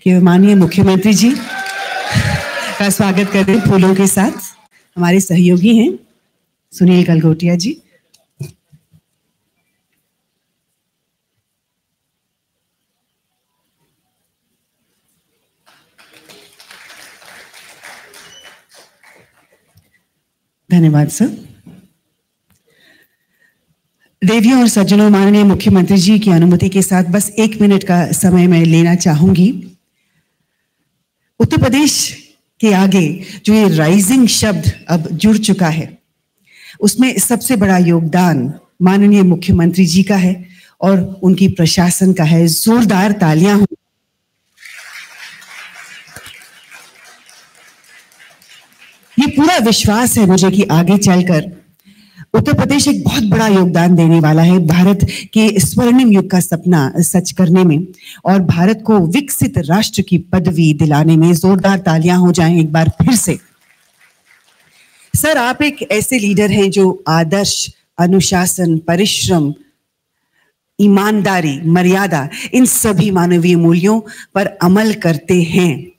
कि माननीय मुख्यमंत्री जी का स्वागत करें फूलों के साथ। हमारे सहयोगी हैं सुनील गलगोटिया जी। धन्यवाद सर। देवियों और सज्जनों, माननीय मुख्यमंत्री जी की अनुमति के साथ बस 1 मिनट का समय मैं लेना चाहूंगी। उत्तर प्रदेश के आगे जो ये राइजिंग शब्द अब जुड़ चुका है, उसमें सबसे बड़ा योगदान माननीय मुख्यमंत्री जी का है और उनकी प्रशासन का है। जोरदार तालियां हो। ये पूरा विश्वास है मुझे कि आगे चलकर उत्तर प्रदेश एक बहुत बड़ा योगदान देने वाला है भारत के स्वर्णिम युग का सपना सच करने में और भारत को विकसित राष्ट्र की पदवी दिलाने में। जोरदार तालियां हो जाएं एक बार फिर से। सर, आप एक ऐसे लीडर हैं जो आदर्श, अनुशासन, परिश्रम, ईमानदारी, मर्यादा, इन सभी मानवीय मूल्यों पर अमल करते हैं।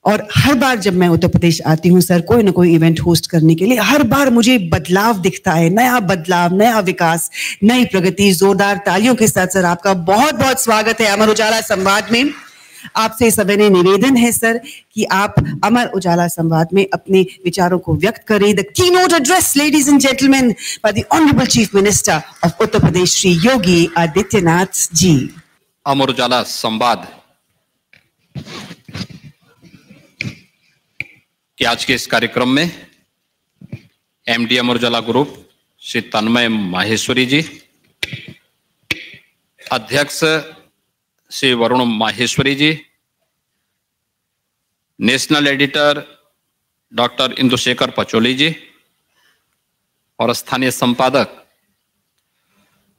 और हर बार जब मैं उत्तर प्रदेश आती हूँ सर, कोई ना कोई इवेंट होस्ट करने के लिए, हर बार मुझे बदलाव दिखता है, नया बदलाव, नया विकास, नई प्रगति। जोरदार तालियों के साथ सर आपका बहुत बहुत स्वागत है अमर उजाला संवाद में। आपसे सविनय निवेदन है सर कि आप अमर उजाला संवाद में अपने विचारों को व्यक्त करें। The keynote address, ladies and gentleman, by the honourable chief minister of Uttar Pradesh Shri Yogi Adityanath ji. Amar Ujala संवाद कि आज के इस कार्यक्रम में एमडी अमर उजाला ग्रुप श्री तन्मय माहेश्वरी जी, अध्यक्ष Shri Varun Maheshwari ji, national editor doctor Indushekhar Pachauli ji और स्थानीय संपादक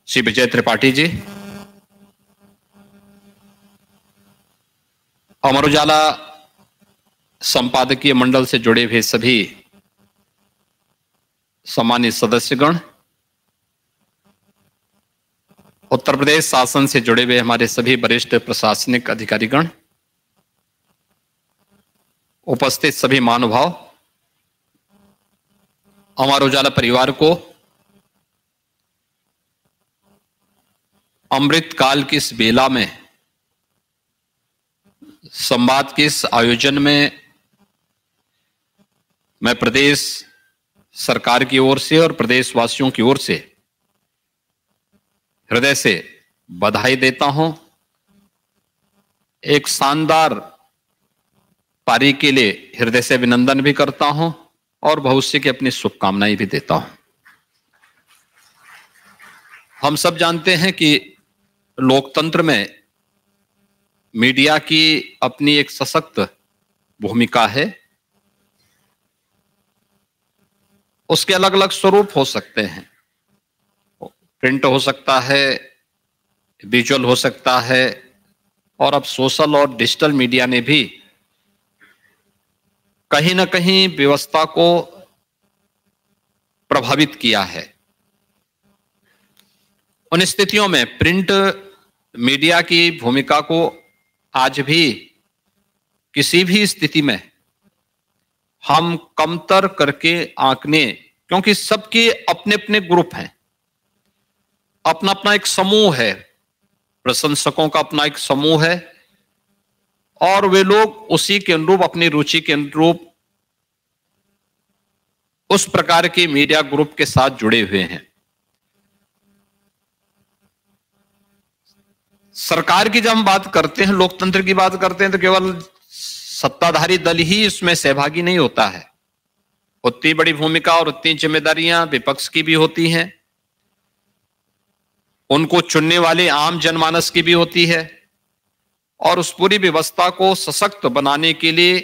श्री विजय त्रिपाठी जी, अमर उजाला संपादकीय मंडल से जुड़े हुए सभी सम्मानित सदस्यगण, उत्तर प्रदेश शासन से जुड़े हुए हमारे सभी वरिष्ठ प्रशासनिक अधिकारीगण, उपस्थित सभी महानुभाव, अमर उजाला परिवार को अमृत काल की इस बेला में संवाद के इस आयोजन में मैं प्रदेश सरकार की ओर से और प्रदेशवासियों की ओर से हृदय से बधाई देता हूं। एक शानदार पारी के लिए हृदय से अभिनंदन भी करता हूं और भविष्य की अपनी शुभकामनाएं भी देता हूं। हम सब जानते हैं कि लोकतंत्र में मीडिया की अपनी एक सशक्त भूमिका है। उसके अलग अलग स्वरूप हो सकते हैं, प्रिंट हो सकता है, विजुअल हो सकता है, और अब सोशल और डिजिटल मीडिया ने भी कहीं ना कहीं व्यवस्था को प्रभावित किया है। उन स्थितियों में प्रिंट मीडिया की भूमिका को आज भी किसी भी स्थिति में हम कमतर करके आंकने, क्योंकि सबके अपने अपने ग्रुप हैं, अपना अपना एक समूह है, प्रशंसकों का अपना एक समूह है और वे लोग उसी के अनुरूप, अपनी रुचि के अनुरूप उस प्रकार के मीडिया ग्रुप के साथ जुड़े हुए हैं। सरकार की जब हम बात करते हैं, लोकतंत्र की बात करते हैं, तो केवल सत्ताधारी दल ही इसमें सहभागी नहीं होता है। उतनी बड़ी भूमिका और उतनी जिम्मेदारियां विपक्ष की भी होती हैं, उनको चुनने वाले आम जनमानस की भी होती है, और उस पूरी व्यवस्था को सशक्त बनाने के लिए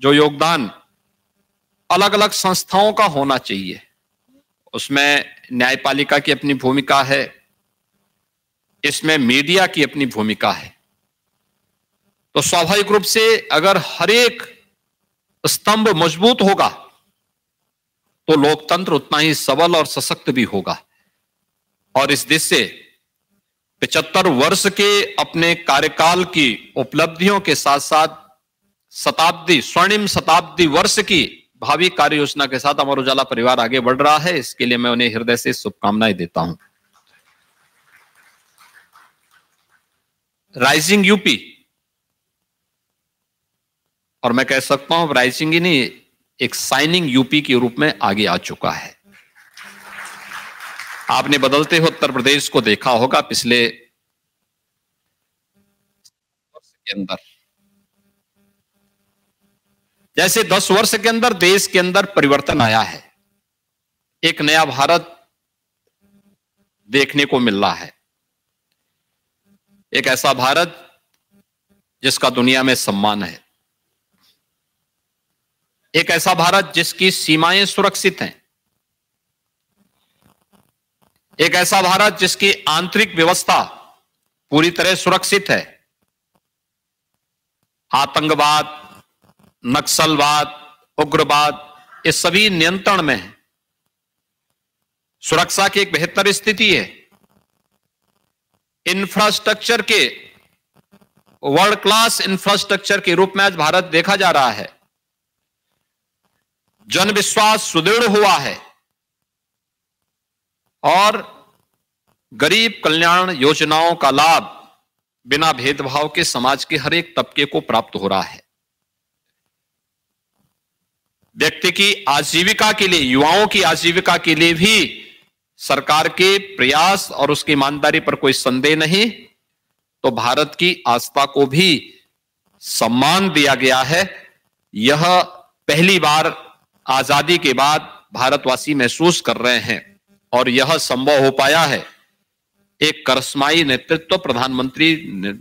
जो योगदान अलग अलग संस्थाओं का होना चाहिए, उसमें न्यायपालिका की अपनी भूमिका है, इसमें मीडिया की अपनी भूमिका है। तो स्वाभाविक रूप से अगर हर एक स्तंभ मजबूत होगा तो लोकतंत्र उतना ही सबल और सशक्त भी होगा। और इस देश से 75 वर्ष के अपने कार्यकाल की उपलब्धियों के साथ साथ स्वर्णिम शताब्दी वर्ष की भावी कार्य योजना के साथ अमर उजाला परिवार आगे बढ़ रहा है। इसके लिए मैं उन्हें हृदय से शुभकामनाएं देता हूं। राइजिंग यूपी, और मैं कह सकता हूं राइजिंग ही नहीं, एक शाइनिंग यूपी के रूप में आगे आ चुका है। आपने बदलते हुए उत्तर प्रदेश को देखा होगा पिछले वर्ष के अंदर, जैसे 10 वर्ष के अंदर देश के अंदर परिवर्तन आया है। एक नया भारत देखने को मिल रहा है, एक ऐसा भारत जिसका दुनिया में सम्मान है, एक ऐसा भारत जिसकी सीमाएं सुरक्षित हैं, एक ऐसा भारत जिसकी आंतरिक व्यवस्था पूरी तरह सुरक्षित है। आतंकवाद, नक्सलवाद, उग्रवाद, ये सभी नियंत्रण में है। सुरक्षा की एक बेहतर स्थिति है। इंफ्रास्ट्रक्चर के वर्ल्ड क्लास इंफ्रास्ट्रक्चर के रूप में आज भारत देखा जा रहा है। जन विश्वास सुदृढ़ हुआ है और गरीब कल्याण योजनाओं का लाभ बिना भेदभाव के समाज के हर एक तबके को प्राप्त हो रहा है। व्यक्ति की आजीविका के लिए, युवाओं की आजीविका के लिए भी सरकार के प्रयास और उसकी ईमानदारी पर कोई संदेह नहीं। तो भारत की आस्था को भी सम्मान दिया गया है। यह पहली बार आजादी के बाद भारतवासी महसूस कर रहे हैं और यह संभव हो पाया है एक करिश्माई नेतृत्व प्रधानमंत्री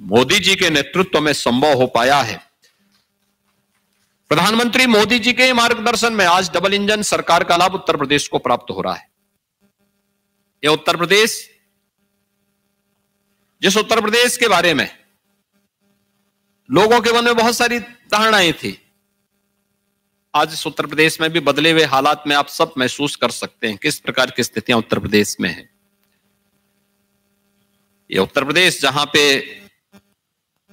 मोदी जी के नेतृत्व में संभव हो पाया है। प्रधानमंत्री मोदी जी के मार्गदर्शन में आज डबल इंजन सरकार का लाभ उत्तर प्रदेश को प्राप्त हो रहा है। यह उत्तर प्रदेश, जिस उत्तर प्रदेश के बारे में लोगों के मन में बहुत सारी धारणाएं थी, आज इस उत्तर प्रदेश में भी बदले हुए हालात में आप सब महसूस कर सकते हैं किस प्रकार की स्थितियां उत्तर प्रदेश में हैं। ये उत्तर प्रदेश जहां पे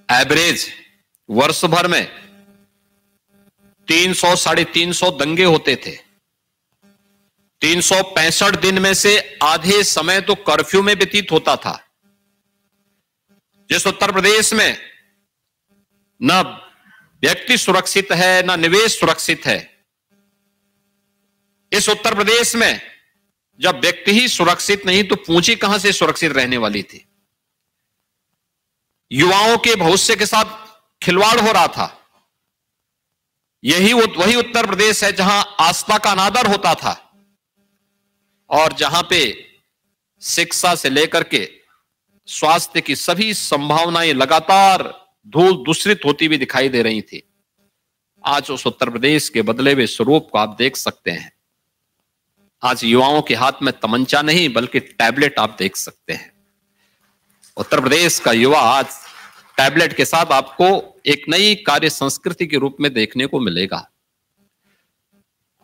एवरेज वर्ष भर में 300 साढ़े 300 दंगे होते थे। 365 दिन में से आधे समय तो कर्फ्यू में व्यतीत होता था। जिस उत्तर प्रदेश में न व्यक्ति सुरक्षित है, न निवेश सुरक्षित है, इस उत्तर प्रदेश में जब व्यक्ति ही सुरक्षित नहीं तो पूंजी कहां से सुरक्षित रहने वाली थी। युवाओं के भविष्य के साथ खिलवाड़ हो रहा था। वही उत्तर प्रदेश है जहां आस्था का अनादर होता था और जहां पे शिक्षा से लेकर के स्वास्थ्य की सभी संभावनाएं लगातार धूल दूषित होती हुई दिखाई दे रही थी। आज उस उत्तर प्रदेश के बदले हुए स्वरूप को आप देख सकते हैं। आज युवाओं के हाथ में तमंचा नहीं बल्कि टैबलेट आप देख सकते हैं। उत्तर प्रदेश का युवा आज टैबलेट के साथ आपको एक नई कार्य संस्कृति के रूप में देखने को मिलेगा।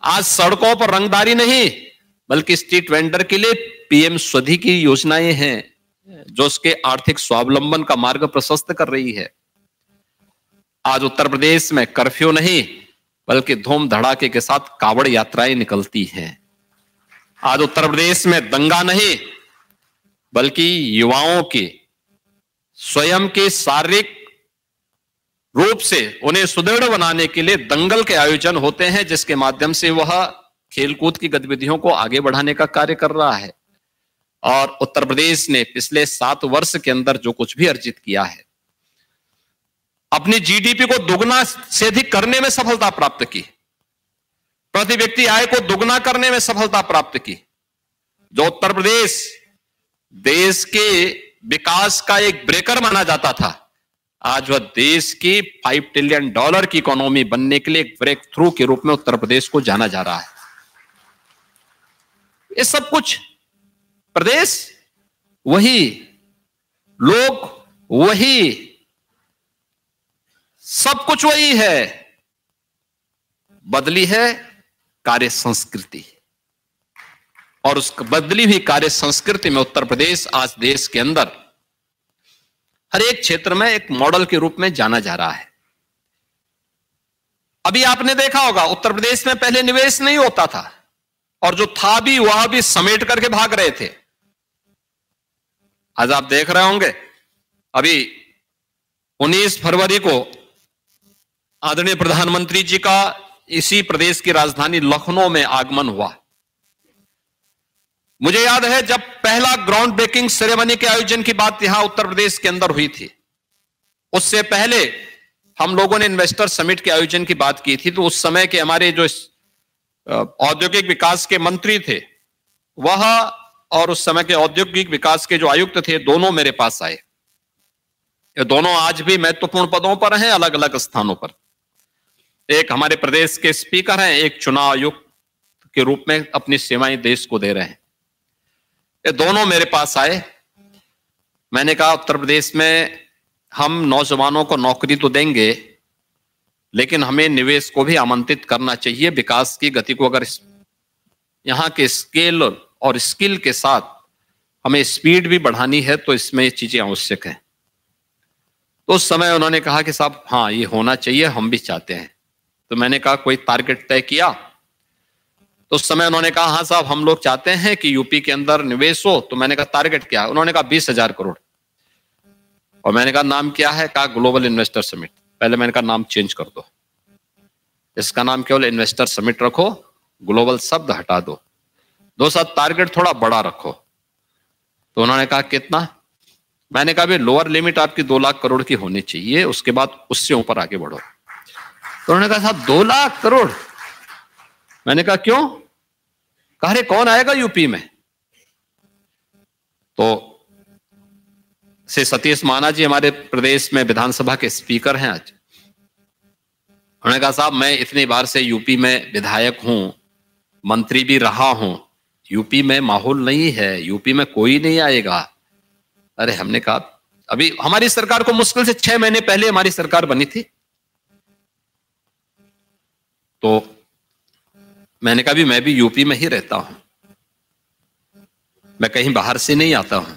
आज सड़कों पर रंगदारी नहीं बल्कि स्ट्रीट वेंडर के लिए पीएम स्वनिधि की योजनाएं हैं जो उसके आर्थिक स्वावलंबन का मार्ग प्रशस्त कर रही है। आज उत्तर प्रदेश में कर्फ्यू नहीं बल्कि धूम धड़ाके के साथ कावड़ यात्राएं निकलती हैं। आज उत्तर प्रदेश में दंगा नहीं बल्कि युवाओं के स्वयं के शारीरिक रूप से उन्हें सुदृढ़ बनाने के लिए दंगल के आयोजन होते हैं जिसके माध्यम से वह खेलकूद की गतिविधियों को आगे बढ़ाने का कार्य कर रहा है। और उत्तर प्रदेश ने पिछले 7 वर्ष के अंदर जो कुछ भी अर्जित किया है, अपनी जीडीपी को दुगना से अधिक करने में सफलता प्राप्त की, प्रति व्यक्ति आय को दुगना करने में सफलता प्राप्त की। जो उत्तर प्रदेश देश के विकास का एक ब्रेकर माना जाता था, आज वह देश की $5 ट्रिलियन की इकोनॉमी बनने के लिए एक ब्रेक थ्रू के रूप में उत्तर प्रदेश को जाना जा रहा है। ये सब कुछ प्रदेश वही, लोग वही, सब कुछ वही है, बदली है कार्य संस्कृति। और उस बदली हुई कार्य संस्कृति में उत्तर प्रदेश आज देश के अंदर हर एक क्षेत्र में एक मॉडल के रूप में जाना जा रहा है। अभी आपने देखा होगा उत्तर प्रदेश में पहले निवेश नहीं होता था और जो था भी वह भी समेट करके भाग रहे थे। आज आप देख रहे होंगे अभी 19 फरवरी को आदरणीय प्रधानमंत्री जी का इसी प्रदेश की राजधानी लखनऊ में आगमन हुआ। मुझे याद है जब पहला ग्राउंड ब्रेकिंग सेरेमनी के आयोजन की बात यहां उत्तर प्रदेश के अंदर हुई थी, उससे पहले हम लोगों ने इन्वेस्टर समिट के आयोजन की बात की थी। तो उस समय के हमारे जो औद्योगिक विकास के मंत्री थे वह और उस समय के औद्योगिक विकास के जो आयुक्त थे दोनों मेरे पास आए। ये दोनों आज भी महत्वपूर्ण पदों पर हैं, अलग अलग स्थानों पर। एक हमारे प्रदेश के स्पीकर हैं, एक चुनाव आयुक्त के रूप में अपनी सेवाएं देश को दे रहे हैं। ये दोनों मेरे पास आए। मैंने कहा उत्तर प्रदेश में हम नौजवानों को नौकरी तो देंगे लेकिन हमें निवेश को भी आमंत्रित करना चाहिए। विकास की गति को अगर यहां के स्केल और स्किल के साथ हमें स्पीड भी बढ़ानी है तो इसमें ये चीजें आवश्यक हैं। तो उस समय उन्होंने कहा कि साहब हाँ ये होना चाहिए, हम भी चाहते हैं। तो मैंने कहा कोई टारगेट तय किया? तो उस समय उन्होंने कहा हाँ साहब हम लोग चाहते हैं कि यूपी के अंदर निवेश हो। तो मैंने कहा टारगेट क्या? उन्होंने कहा 20,000 करोड़। और मैंने कहा नाम क्या है? कहा ग्लोबल इन्वेस्टर समिट। पहले मैंने कहा नाम चेंज कर दो, इसका नाम केवल इन्वेस्टर समिट रखो, ग्लोबल शब्द हटा दो। दोस्तों टारगेट थोड़ा बड़ा रखो। तो उन्होंने कहा कितना? मैंने कहा भी लोअर लिमिट आपकी 2 लाख करोड़ की होनी चाहिए, उसके बाद उससे ऊपर आगे बढ़ो। तो उन्होंने कहा साहब 2 लाख करोड़? मैंने कहा क्यों? कहा अरे कौन आएगा यूपी में? तो श्री सतीश महाना जी हमारे प्रदेश में विधानसभा के स्पीकर हैं आज। उन्होंने कहा साहब मैं इतनी बार से यूपी में विधायक हूं, मंत्री भी रहा हूं, यूपी में माहौल नहीं है, यूपी में कोई नहीं आएगा। अरे हमने कहा अभी हमारी सरकार को मुश्किल से 6 महीने पहले हमारी सरकार बनी थी। तो मैंने कहा भी मैं भी यूपी में ही रहता हूं, मैं कहीं बाहर से नहीं आता हूं।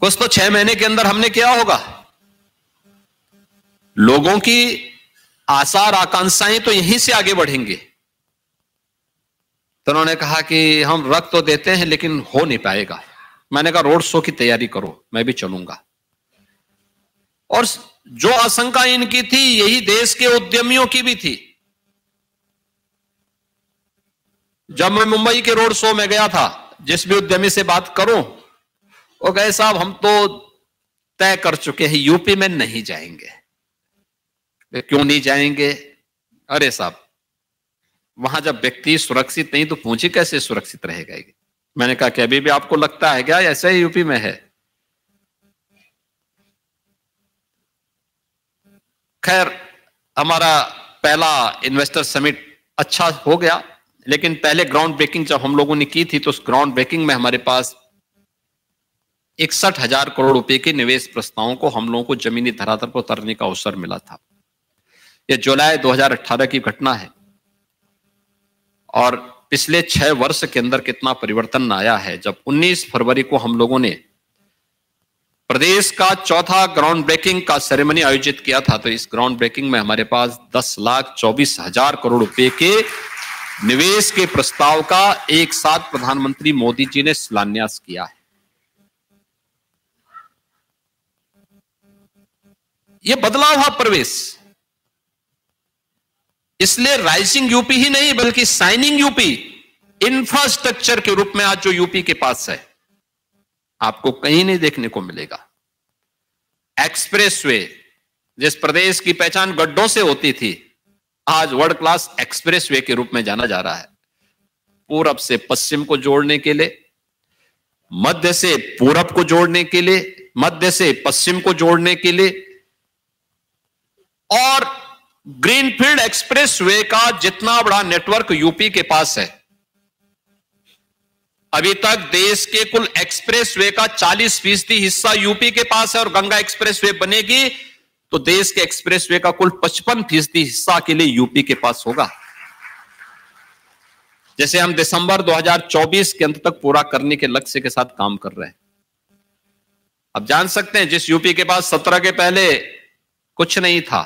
कुछ तो 6 महीने के अंदर हमने किया होगा। लोगों की आशा और आकांक्षाएं तो यहीं से आगे बढ़ेंगे। तो उन्होंने कहा कि हम रख तो देते हैं लेकिन हो नहीं पाएगा। मैंने कहा रोड शो की तैयारी करो, मैं भी चलूंगा। और जो आशंका इनकी थी यही देश के उद्यमियों की भी थी। जब मैं मुंबई के रोड शो में गया था, जिस भी उद्यमी से बात करूं वो कहे साहब हम तो तय कर चुके हैं यूपी में नहीं जाएंगे। क्यों नहीं जाएंगे? अरे साहब वहां जब व्यक्ति सुरक्षित नहीं तो पूंजी कैसे सुरक्षित रहेगा? मैंने कहा कि अभी भी आपको लगता है क्या ऐसे ही यूपी में है? खैर हमारा पहला इन्वेस्टर समिट अच्छा हो गया, लेकिन पहले ग्राउंड ब्रेकिंग जब हम लोगों ने की थी तो उस ग्राउंड ब्रेकिंग में हमारे पास 61,000 करोड़ रुपए के निवेश प्रस्तावों को हम लोगों को जमीनी धरातल पर उतारने का अवसर मिला था। यह जुलाई 2018 की घटना है और पिछले 6 वर्ष के अंदर कितना परिवर्तन आया है। जब 19 फरवरी को हम लोगों ने प्रदेश का चौथा ग्राउंड ब्रेकिंग का सेरेमनी आयोजित किया था तो इस ग्राउंड ब्रेकिंग में हमारे पास 10,24,000 करोड़ रुपए के निवेश के प्रस्ताव का एक साथ प्रधानमंत्री मोदी जी ने शिलान्यास किया है। यह बदला हुआ प्रवेश, इसलिए राइजिंग यूपी ही नहीं बल्कि शाइनिंग यूपी इंफ्रास्ट्रक्चर के रूप में आज जो यूपी के पास है आपको कहीं नहीं देखने को मिलेगा। एक्सप्रेसवे, जिस प्रदेश की पहचान गड्ढों से होती थी, आज वर्ल्ड क्लास एक्सप्रेसवे के रूप में जाना जा रहा है। पूरब से पश्चिम को जोड़ने के लिए, मध्य से पूरब को जोड़ने के लिए, मध्य से पश्चिम को जोड़ने के लिए, और ग्रीनफील्ड एक्सप्रेसवे का जितना बड़ा नेटवर्क यूपी के पास है, अभी तक देश के कुल एक्सप्रेसवे का 40% हिस्सा यूपी के पास है और गंगा एक्सप्रेसवे बनेगी तो देश के एक्सप्रेसवे का कुल 55% हिस्सा के लिए यूपी के पास होगा। जैसे हम दिसंबर 2024 के अंत तक पूरा करने के लक्ष्य के साथ काम कर रहे हैं। अब जान सकते हैं जिस यूपी के पास 17 के पहले कुछ नहीं था,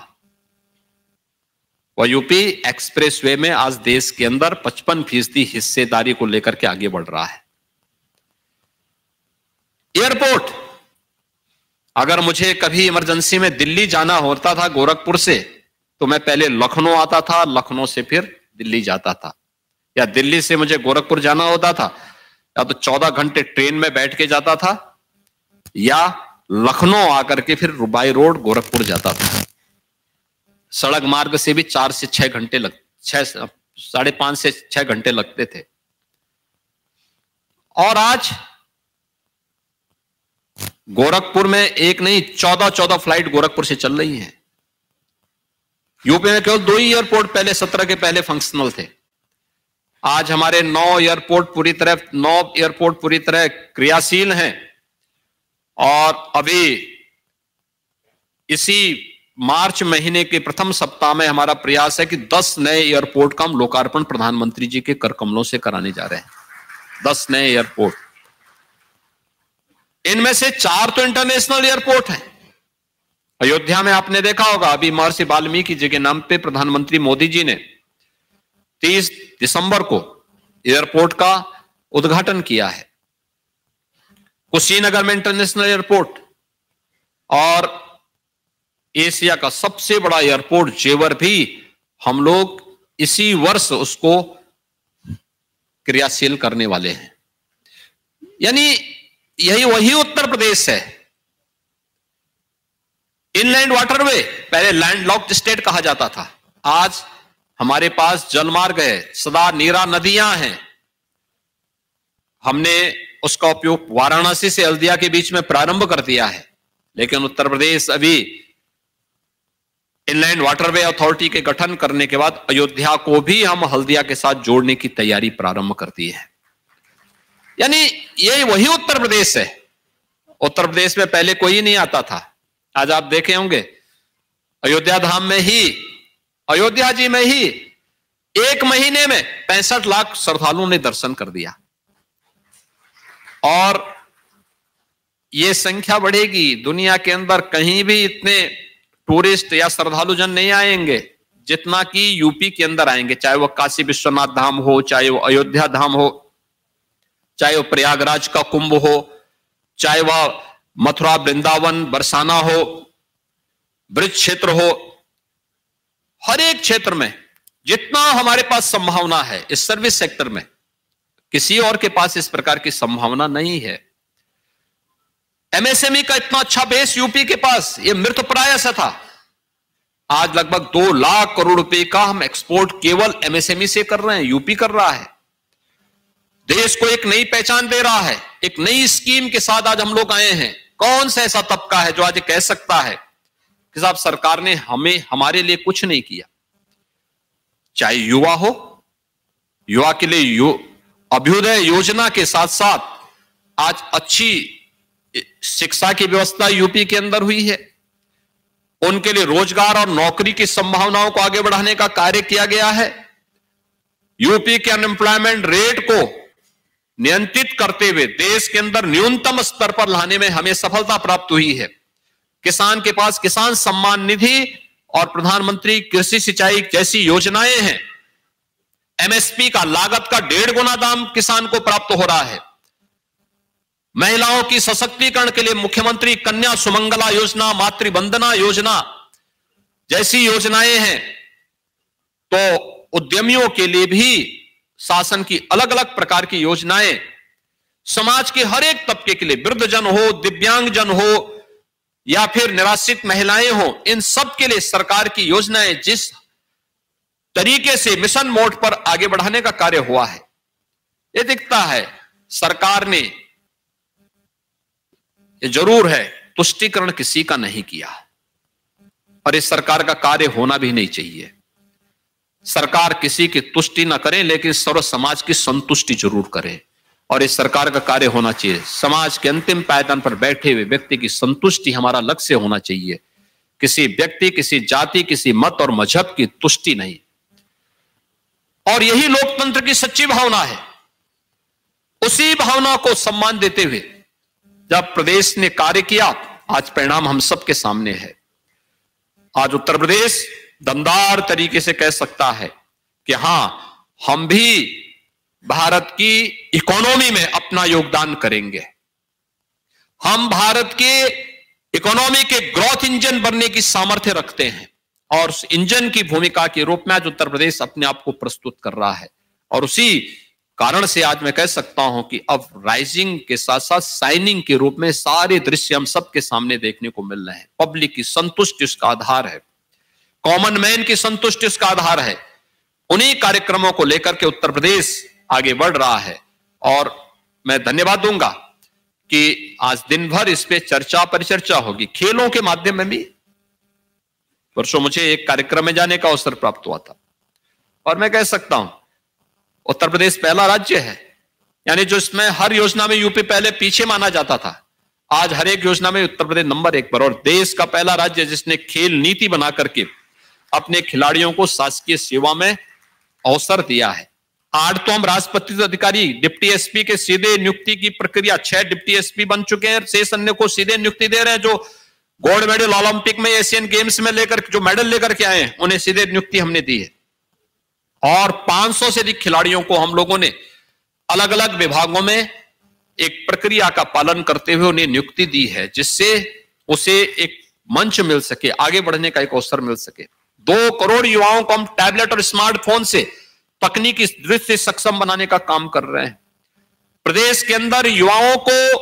वह यूपी एक्सप्रेसवे में आज देश के अंदर 55% हिस्सेदारी को लेकर के आगे बढ़ रहा है। एयरपोर्ट, अगर मुझे कभी इमरजेंसी में दिल्ली जाना होता था गोरखपुर से, तो मैं पहले लखनऊ आता था, लखनऊ से फिर दिल्ली जाता था, या दिल्ली से मुझे गोरखपुर जाना होता था, या तो 14 घंटे ट्रेन में बैठ के जाता था, या लखनऊ आकर के फिर बाई रोड गोरखपुर जाता था। सड़क मार्ग से भी 4 से 6 घंटे 5.5 से 6 घंटे लगते थे। और आज गोरखपुर में एक नहीं 14 फ्लाइट गोरखपुर से चल रही हैं। यूपी में केवल 2 ही एयरपोर्ट पहले 17 के पहले फंक्शनल थे। आज हमारे 9 एयरपोर्ट पूरी तरह क्रियाशील हैं। और अभी इसी मार्च महीने के प्रथम सप्ताह में हमारा प्रयास है कि 10 नए एयरपोर्ट का हम लोकार्पण प्रधानमंत्री जी के कर कमलों से कराने जा रहे हैं। 10 नए एयरपोर्ट, इनमें से 4 तो इंटरनेशनल एयरपोर्ट हैं। अयोध्या में आपने देखा होगा, अभी महर्षि वाल्मीकि जी के नाम पे प्रधानमंत्री मोदी जी ने 30 दिसंबर को एयरपोर्ट का उद्घाटन किया है। कुशीनगर में इंटरनेशनल एयरपोर्ट, और एशिया का सबसे बड़ा एयरपोर्ट जेवर भी हम लोग इसी वर्ष उसको क्रियाशील करने वाले हैं। यानी यही वही उत्तर प्रदेश है। इनलैंड वाटरवे, पहले लैंडलॉक्ड स्टेट कहा जाता था, आज हमारे पास जलमार्ग है, सदा नीरा नदियां हैं। हमने उसका उपयोग वाराणसी से हल्दिया के बीच में प्रारंभ कर दिया है, लेकिन उत्तर प्रदेश अभी इनलैंड वाटरवे अथॉरिटी के गठन करने के बाद अयोध्या को भी हम हल्दिया के साथ जोड़ने की तैयारी प्रारंभ कर दी है। यानी ये वही उत्तर प्रदेश है। उत्तर प्रदेश में पहले कोई नहीं आता था। आज आप देखे होंगे अयोध्या धाम में ही, अयोध्या जी में ही 1 महीने में 65 लाख श्रद्धालुओं ने दर्शन कर दिया। और ये संख्या बढ़ेगी। दुनिया के अंदर कहीं भी इतने टूरिस्ट या श्रद्धालु जन नहीं आएंगे जितना कि यूपी के अंदर आएंगे, चाहे वो काशी विश्वनाथ धाम हो, चाहे वो अयोध्या धाम हो, चाहे वो प्रयागराज का कुंभ हो, चाहे वह मथुरा वृंदावन बरसाना हो, ब्रज क्षेत्र हो। हर एक क्षेत्र में जितना हमारे पास संभावना है इस सर्विस सेक्टर में, किसी और के पास इस प्रकार की संभावना नहीं है। एमएसएमई का इतना अच्छा बेस यूपी के पास, ये मृतप्राय सा था। आज लगभग 2 लाख करोड़ रुपए का हम एक्सपोर्ट केवल एमएसएमई से कर रहे हैं, यूपी कर रहा है। देश को एक नई पहचान दे रहा है। एक नई स्कीम के साथ आज हम लोग आए हैं। कौन सा ऐसा तबका है जो आज कह सकता है कि साहब सरकार ने हमारे लिए कुछ नहीं किया? चाहे युवा हो, युवा के लिए अभ्युदय योजना के साथ साथ आज अच्छी शिक्षा की व्यवस्था यूपी के अंदर हुई है। उनके लिए रोजगार और नौकरी की संभावनाओं को आगे बढ़ाने का कार्य किया गया है। यूपी के अनएम्प्लॉयमेंट रेट को नियंत्रित करते हुए देश के अंदर न्यूनतम स्तर पर लाने में हमें सफलता प्राप्त हुई है। किसान के पास किसान सम्मान निधि और प्रधानमंत्री कृषि सिंचाई जैसी योजनाएं हैं। एमएसपी का लागत का 1.5 गुना दाम किसान को प्राप्त हो रहा है। महिलाओं की सशक्तिकरण के लिए मुख्यमंत्री कन्या सुमंगला योजना, मातृवंदना योजना जैसी योजनाएं हैं। तो उद्यमियों के लिए भी शासन की अलग अलग प्रकार की योजनाएं, समाज के हर एक तबके के लिए, वृद्धजन हो, दिव्यांग जन हो या फिर निराश्रित महिलाएं हो, इन सब के लिए सरकार की योजनाएं जिस तरीके से मिशन मोड पर आगे बढ़ाने का कार्य हुआ है, ये दिखता है सरकार ने, ये जरूर है, तुष्टीकरण किसी का नहीं किया और इस सरकार का कार्य होना भी नहीं चाहिए। सरकार किसी की तुष्टि ना करे लेकिन सर्व समाज की संतुष्टि जरूर करे और इस सरकार का कार्य होना चाहिए। समाज के अंतिम पायदान पर बैठे हुए व्यक्ति की संतुष्टि हमारा लक्ष्य होना चाहिए। किसी व्यक्ति, किसी जाति, किसी मत और मजहब की तुष्टि नहीं। और यही लोकतंत्र की सच्ची भावना है। उसी भावना को सम्मान देते हुए जब प्रदेश ने कार्य किया, आज परिणाम हम सबके सामने है। आज उत्तर प्रदेश दमदार तरीके से कह सकता है कि हां, हम भी भारत की इकोनॉमी में अपना योगदान करेंगे। हम भारत के इकोनॉमी के ग्रोथ इंजन बनने की सामर्थ्य रखते हैं और उस इंजन की भूमिका के रूप में आज उत्तर प्रदेश अपने आप को प्रस्तुत कर रहा है। और उसी कारण से आज मैं कह सकता हूं कि अब राइजिंग के साथ साथ शाइनिंग के रूप में सारे दृश्य हम सबके सामने देखने को मिल रहे हैं। पब्लिक की संतुष्टि उसका आधार है, कॉमन मैन की संतुष्टि उसका आधार है। उन्हीं कार्यक्रमों को लेकर के उत्तर प्रदेश आगे बढ़ रहा है और मैं धन्यवाद दूंगा कि आज दिन भर इस पे चर्चा परिचर्चा होगी। खेलों के माध्यम में भी परसों मुझे एक कार्यक्रम में जाने का अवसर प्राप्त हुआ था और मैं कह सकता हूं उत्तर प्रदेश पहला राज्य है, यानी जो इसमें हर योजना में यूपी पहले पीछे माना जाता था, आज हर एक योजना में उत्तर प्रदेश नंबर 1 पर, और देश का पहला राज्य जिसने खेल नीति बना करके अपने खिलाड़ियों को शासकीय सेवा में अवसर दिया है। 8 तो हम राजपत्रित अधिकारी डिप्टी एसपी के सीधे नियुक्ति की प्रक्रिया, 6 डिप्टी एसपी बन चुके हैं, शेष अन्य को सीधे नियुक्ति दे रहे हैं। जो गोल्ड मेडल ओलंपिक में, एशियन गेम्स में लेकर जो मेडल लेकर के आए हैं उन्हें सीधे नियुक्ति हमने दी है। और 500 से अधिक खिलाड़ियों को हम लोगों ने अलग अलग विभागों में एक प्रक्रिया का पालन करते हुए उन्हें नियुक्ति दी है, जिससे उसे एक मंच मिल सके, आगे बढ़ने का एक अवसर मिल सके। 2 करोड़ युवाओं को हम टैबलेट और स्मार्टफोन से तकनीकी दृष्टि से सक्षम बनाने का काम कर रहे हैं। प्रदेश के अंदर युवाओं को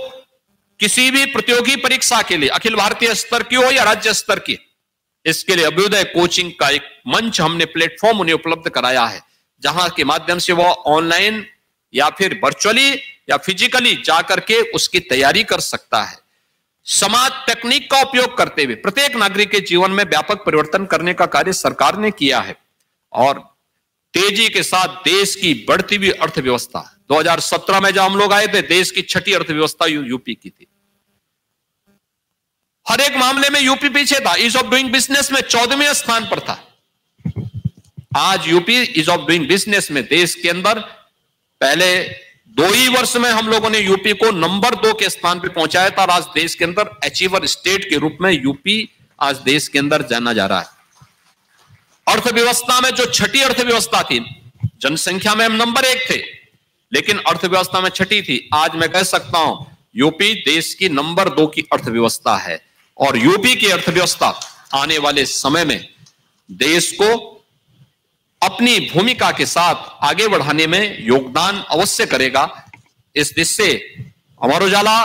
किसी भी प्रतियोगी परीक्षा के लिए, अखिल भारतीय स्तर की हो या राज्य स्तर की, इसके लिए अभ्युदय कोचिंग का एक मंच हमने, प्लेटफॉर्म उन्हें उपलब्ध कराया है, जहां के माध्यम से वो ऑनलाइन या फिर वर्चुअली या फिजिकली जाकर के उसकी तैयारी कर सकता है। समाज तकनीक का उपयोग करते हुए प्रत्येक नागरिक के जीवन में व्यापक परिवर्तन करने का कार्य सरकार ने किया है और तेजी के साथ देश की बढ़ती हुई अर्थव्यवस्था, 2017 में जब हम लोग आए थे, देश की 6ठी अर्थव्यवस्था यूपी की थी। हर एक मामले में यूपी पीछे था, ईज ऑफ डूइंग बिजनेस में 14वें स्थान पर था। आज UP ease of doing business में देश के अंदर पहले 2 ही वर्ष में हम लोगों ने यूपी को नंबर 2 के स्थान पर पहुंचाया था। आज देश के अंदर अचीवर स्टेट के रूप में यूपी आज देश के अंदर जाना जा रहा है। अर्थव्यवस्था में जो 6ठी अर्थव्यवस्था थी, जनसंख्या में हम नंबर 1 थे, लेकिन अर्थव्यवस्था में 6ठी थी। आज मैं कह सकता हूं यूपी देश की नंबर 2 की अर्थव्यवस्था है और यूपी की अर्थव्यवस्था आने वाले समय में देश को अपनी भूमिका के साथ आगे बढ़ाने में योगदान अवश्य करेगा। इस दिशा से अमर उजाला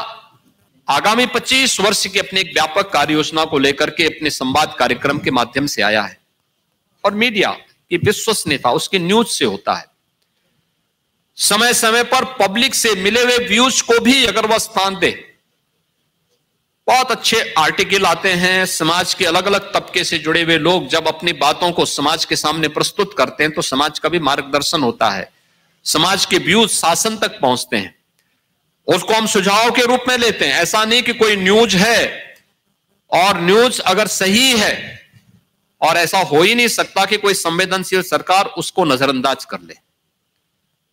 आगामी 25 वर्ष की अपनी एक व्यापक कार्य योजना को लेकर के अपने संवाद कार्यक्रम के माध्यम से आया है और मीडिया की विश्वसनीयता उसके न्यूज से होता है। समय समय पर पब्लिक से मिले हुए व्यूज को भी अगर वह स्थान दे, बहुत अच्छे आर्टिकल आते हैं। समाज के अलग अलग तबके से जुड़े हुए लोग जब अपनी बातों को समाज के सामने प्रस्तुत करते हैं तो समाज का भी मार्गदर्शन होता है, समाज के व्यूज शासन तक पहुंचते हैं, उसको हम सुझाव के रूप में लेते हैं। ऐसा नहीं कि कोई न्यूज है और न्यूज अगर सही है, और ऐसा हो ही नहीं सकता कि कोई संवेदनशील सरकार उसको नजरअंदाज कर ले।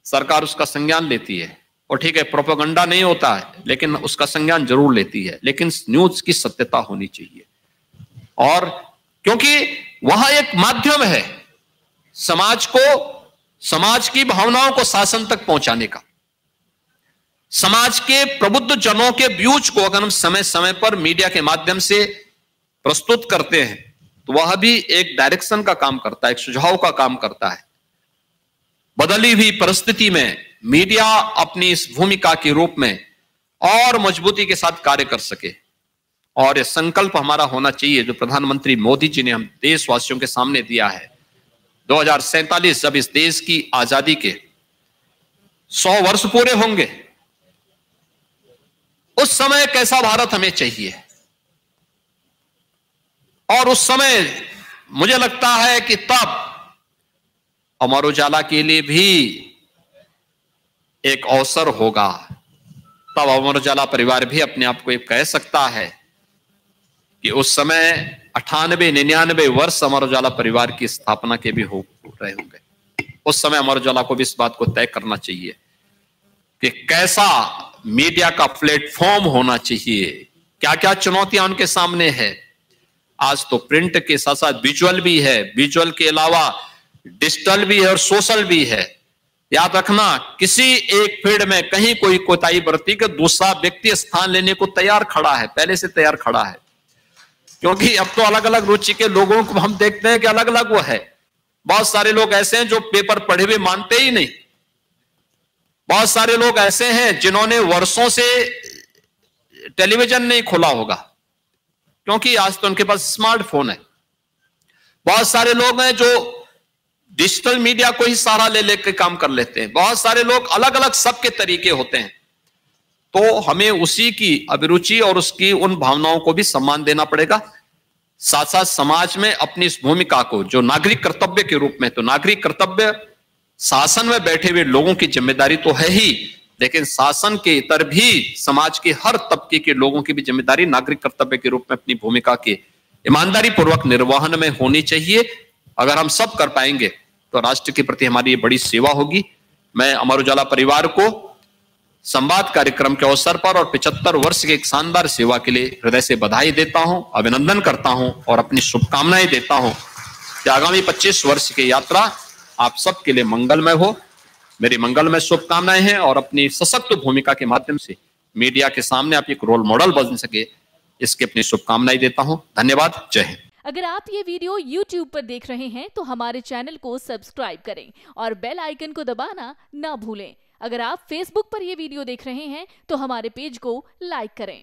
सरकार उसका संज्ञान लेती है और ठीक है, प्रोपेगेंडा नहीं होता है लेकिन उसका संज्ञान जरूर लेती है, लेकिन न्यूज की सत्यता होनी चाहिए। और क्योंकि वह एक माध्यम है समाज को, समाज की भावनाओं को शासन तक पहुंचाने का। समाज के प्रबुद्ध जनों के व्यूज को अगर हम समय समय पर मीडिया के माध्यम से प्रस्तुत करते हैं तो वह भी एक डायरेक्शन का काम करता है, एक सुझाव का काम करता है। बदली हुई परिस्थिति में मीडिया अपनी इस भूमिका के रूप में और मजबूती के साथ कार्य कर सके और यह संकल्प हमारा होना चाहिए जो प्रधानमंत्री मोदी जी ने हम देशवासियों के सामने दिया है। 2047 जब इस देश की आजादी के 100 वर्ष पूरे होंगे, उस समय कैसा भारत हमें चाहिए, और उस समय मुझे लगता है कि तब अमर उजाला के लिए भी एक अवसर होगा। तब अमर उजाला परिवार भी अपने आप को एक कह सकता है कि उस समय 98-99 वर्ष अमर उजाला परिवार की स्थापना के भी हो रहे होंगे। उस समय अमर उजाला को भी इस बात को तय करना चाहिए कि कैसा मीडिया का प्लेटफॉर्म होना चाहिए। क्या क्या चुनौतियां उनके सामने है। आज तो प्रिंट के साथ साथ विजुअल भी है, विजुअल के अलावा डिजिटल भी है और सोशल भी है। याद रखना, किसी एक फील्ड में कहीं कोई कोताही बरती कि दूसरा व्यक्ति स्थान लेने को तैयार खड़ा है, पहले से तैयार खड़ा है। क्योंकि अब तो अलग अलग रुचि के लोगों को हम देखते हैं कि अलग अलग वो है। बहुत सारे लोग ऐसे हैं जो पेपर पढ़े हुए मानते ही नहीं। बहुत सारे लोग ऐसे हैं जिन्होंने वर्षों से टेलीविजन नहीं खोला होगा, क्योंकि आज तो उनके पास स्मार्टफोन है। बहुत सारे लोग हैं जो डिजिटल मीडिया को ही सहारा ले लेकर काम कर लेते हैं। बहुत सारे लोग अलग अलग सबके तरीके होते हैं। तो हमें उसी की अभिरुचि और उसकी उन भावनाओं को भी सम्मान देना पड़ेगा। साथ साथ समाज में अपनी इस भूमिका को, जो नागरिक कर्तव्य के रूप में, तो नागरिक कर्तव्य शासन में बैठे हुए लोगों की जिम्मेदारी तो है ही, लेकिन शासन के इतर भी समाज के हर तबके के लोगों की भी जिम्मेदारी नागरिक कर्तव्य के रूप में अपनी भूमिका के ईमानदारी पूर्वक निर्वहन में होनी चाहिए। अगर हम सब कर पाएंगे तो राष्ट्र के प्रति हमारी ये बड़ी सेवा होगी। मैं अमर उजाला परिवार को संवाद कार्यक्रम के अवसर पर और 75 वर्ष की एक शानदार सेवा के लिए हृदय से बधाई देता हूं, अभिनंदन करता हूं और अपनी शुभकामनाएं देता हूं कि आगामी 25 वर्ष की यात्रा आप सबके लिए मंगलमय हो। मेरी मंगलमय शुभकामनाएं हैं और अपनी सशक्त भूमिका के माध्यम से मीडिया के सामने आप एक रोल मॉडल बन सके, इसकी अपनी शुभकामनाएं देता हूं। धन्यवाद। जय हिंद। अगर आप ये वीडियो YouTube पर देख रहे हैं तो हमारे चैनल को सब्सक्राइब करें और बेल आइकन को दबाना ना भूलें। अगर आप Facebook पर ये वीडियो देख रहे हैं तो हमारे पेज को लाइक करें।